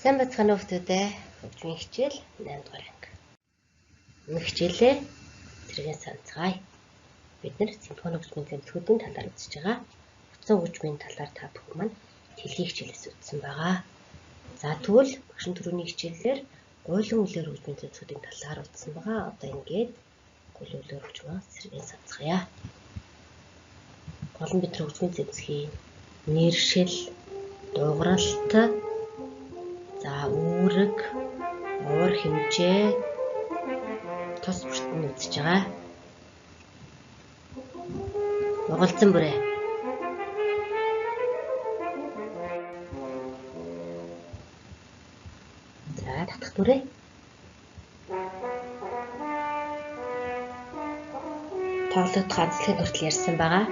Сайн бацхан хүүхдүүдээ хөгжмийн хичээл 8 дугаар анги. Энэ хичээлээ зэрэгээр санацгаая. Бид нэр симфони хөгжмийн тэмцэлүүдийн талаар үзэж байгаа. Утсан хөгжмийн талаар та бүхэн маань хэлний хичээлээс үзсэн байгаа. За тэгвэл багшин түрүүний хичээлээр гуйлан үлээр хөгжмийн тэмцэлүүдийн талаар үзсэн байгаа. Одоо ингээд гуйлан үлээр хөгжмөө зэрэгээр санацгаая. Гол нь бид хөгжмийн тэмцэлийн нэршил, дууралт, за үүрэг, уур хэмжээ, тус бүртэн үзэж байгаа. Угалзан бүрээ. За татах бүрээ. Тоглолт ганцлахын хүртэл ярьсан байгаа.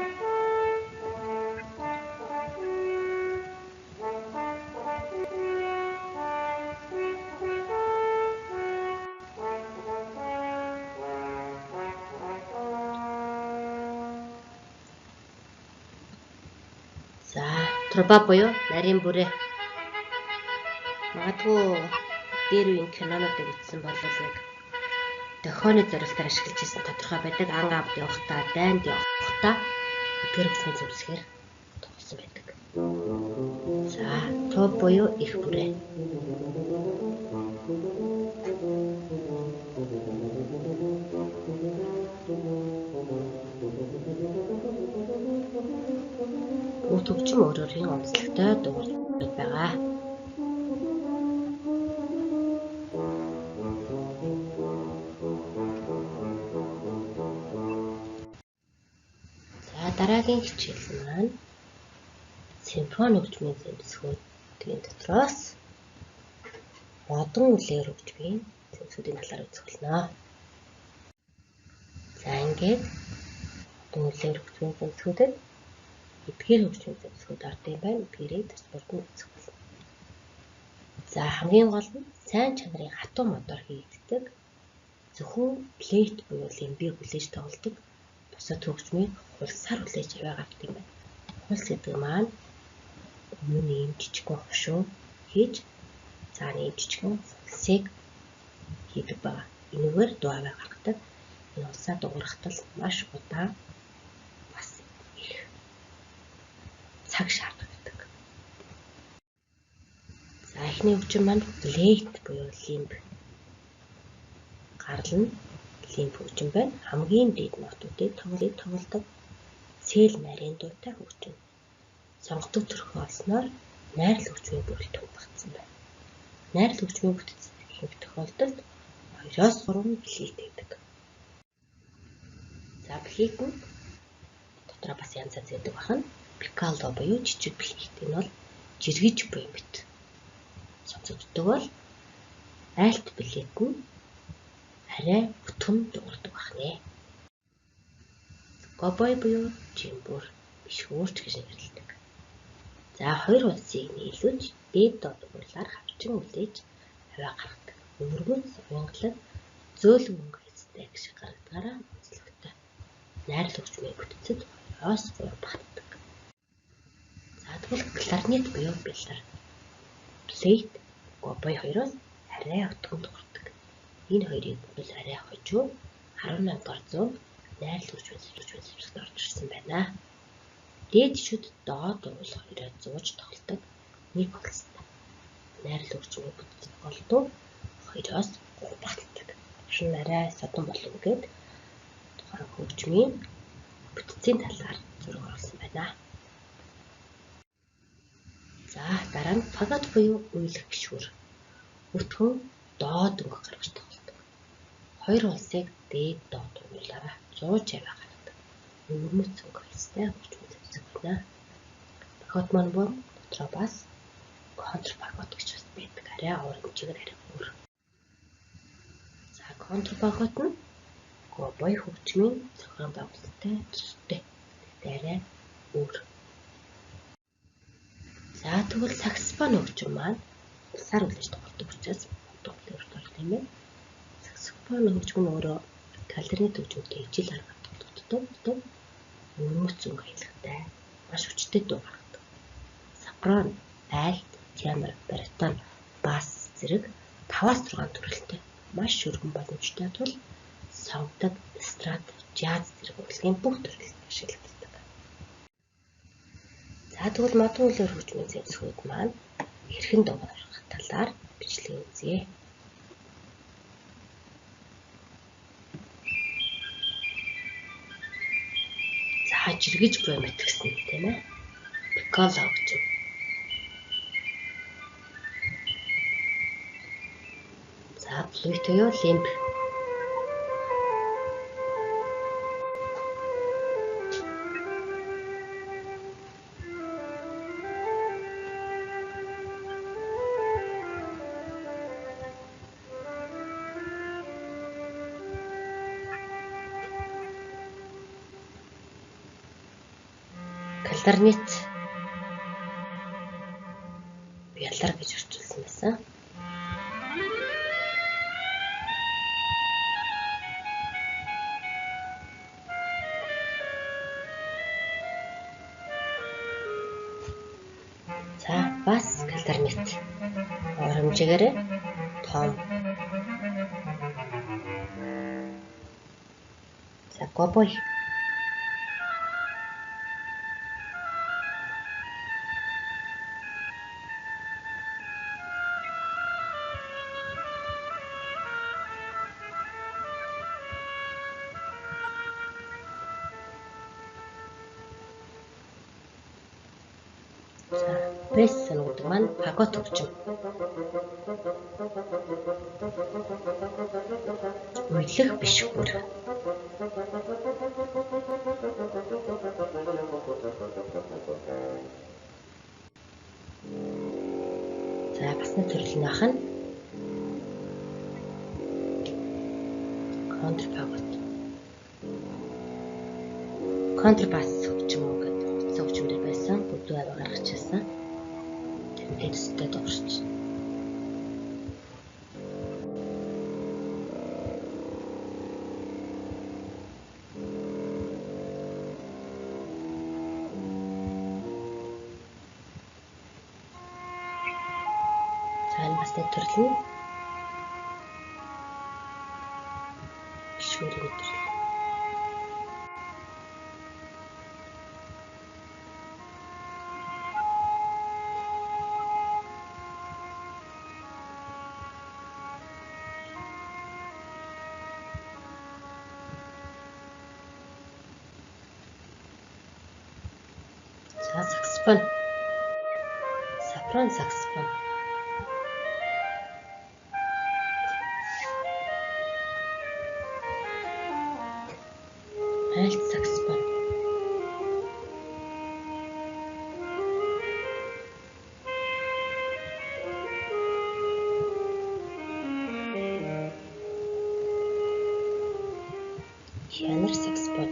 За, труба буюу нарийн бүрээ. Магадгүй дээр үеийн кинонуудыг үзсэн бол яг дохионы зорилтоор ашиглаж ирсэн тодорхой байдаг. Ан авд явахдаа, дайнд явахдаа эдгээр хөгжмийн зөвлөсгөр тоглосон байдаг. За, туб буюу их бүрээ. Бүгд хөгжим өөрөөрийн онцлогтой дуурайд байгаа. За дараагийн хичээл маань симфони хөгжмийн тэмцэлүүдийн дотроос модон үлээр хөгжмийн тэмцэлүүдийн талаар үзэх болно. За ингээд модон үлээр хөгжмийн тэмцэлүүдэд эдгээр хөгжмийн тэмцэлүүд ордог юм байна. Эдгээрийг тус бүрдэн үзэх болно. За хамгийн гол нь сайн чанарын хатуу модоор хийгддэг. Зөвхөн плейт буюу лимбийг хүлээж тоглодог. Бусад хөгжмийг хулсаар хүлээж аваагаад гэдэг юм байна. Хулс гэдэг маань өмнө ийм жижигхэн хошуу хийж цаана ийм жижигхэн хулсыг хийдэг байна. Энэгээр дуу аваа гаргадаг. Энэ хулсаа дуурайхтал маш удаан бас их цаг шаарддаг. За эхний хөгжим маань плейт буюу лимб. Гарал нь лимб хөгжим байна. Хамгийн дээд нотуудыг тоглодог цэл нарийн дуутай хөгжим. Сонгодог төрхөө олсноор найрал хөгжмийн бүрэлдэхүүн багтсан байна. Найрал хөгжмийн бүтцийн ихэнх тохиолдолд 2-3 плейт гэдэг. За плейт нь дотроо бас янз янз байдаг байна. Пикколо буюу жижиг плейт. Энэ бол жиргэж буй мэт. Сонсогддог бол альт плейт нь арай өтгөн дуурдаг байна. Гобой буюу жимбүр бишгүүрч гэж нэрлэдэг. За хоёр улсыг нийлүүлж дээд доод уурлаар хавчин үлээж аваа гаргадаг. Өвөрмөц уянгалаг зөөлөн өнгө хэстэй гэж гаргадгаараа онцлогтой. Найрал хөгжмийн бүтцэд 2-3 багтдаг. За тэгвэл кларнет буюу бэлар. Плейт, гобой хоёроос арай өтгөн дуурдаг. Энэ хоёрыг бол арай хожуу 18 дугаар зуунд найрал хөгжмийн орж ирсэн байна. Дээд шүд доод уул хоёроо зууж тоглодог нэг хөлстэй. Найрал хөгжмийн бүтцийн голдуу 2-3 багтдаг. Шин арай содон болов гээд тухайн хөгжмийн бүтцийн талаар зураг оруулсан байна. За дараа нь фагот буюу уйлах гишүүр. Өтгөн доод өнгө гаргаж тоглодог. Хоёр улсыг дээд доод уулаараа зууж аваа гаргадаг. Өвөрмөц өнгө хэстэй хөгжмийн тэмцэл байна. Фагот маань бүр дотроо бас контрфагот гэж бас байдаг. Арай уур хэмжээгээр арай өөр. За контрфагот нь гобой хөгжмийн зохион байгуулалттай төстэй. Арай өөр. За тэгвэл саксофон хөгжим маань улсаар хүлээж тоглодог учраас модон үлээр тоглох юм байна. Саксофон хөгжим нь өөрөө кларнет хөгжмөнтэй ижил аргаар тоглогддог. Өвөрмөц өнгө хэлэхтэй маш хүчтэй дуу гаргадаг. Сопрано, альт, тенор, баритон бас зэрэг 5-6 төрөлтэй маш өргөн боломжтой тул сонгодог эстрад, жаз зэрэг урлагийн бүх төрөлд ашиглагддаг. За тэгвэл модон үлээр хөгжмийн зэвсгүүд маань хэрхэн дуурах талаар бичлэг үзье. За жиргэж буй мэт гэсэн тийм ээ. Пикколо хөгжим. За флейт буюу лимб. Кларнет бялар гэж орчуулсан байсан. За бас кларнет ор хэмжээгээр том. За гобой. Бэс сонголдог маань фагот хөгжим. Уйлах бишгүүр. За басны төрөлнийх нь контрфагот. Контрбас хөгжим гэдэг утсан хөгжмөр байсан. Бүдүү аваа гаргачихсан. Эцэстээ дуурч. Цаана бас нэг төрөл нь бишгүүрийн төрөл. Саксофон. Сопрано саксофон. Альт саксофон. Хянар саксофон.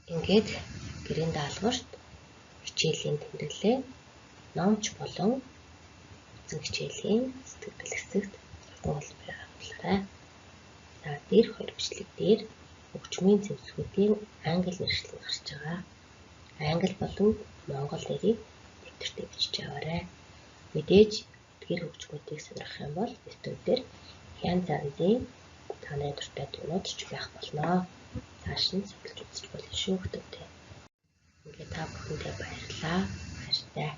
Ингээд гэрийн даалгаварт хичээлийн тэмдэглэлээ номч болон эзэн хичээлийн сэтгэл хэсэгт сургууль байгуулаарай. За дээрх хоёр бичлэг дээр хөгжмийн зэвсгүүдийн англи нэршлиг гарч байгаа. Англи болон монгол нэрийг дэвтэртээ бичиж аваарай. Мэдээж эдгээр хөгжмүүдийг сонирхох юм бол YouTube дээр янз янзын таны дуртай дүрмүүд ч байх болно. Цааш нь судалж үзэж болно шүү хүмүүстээ. Ингээд та бүхэндээ баярлалаа. Баяртай.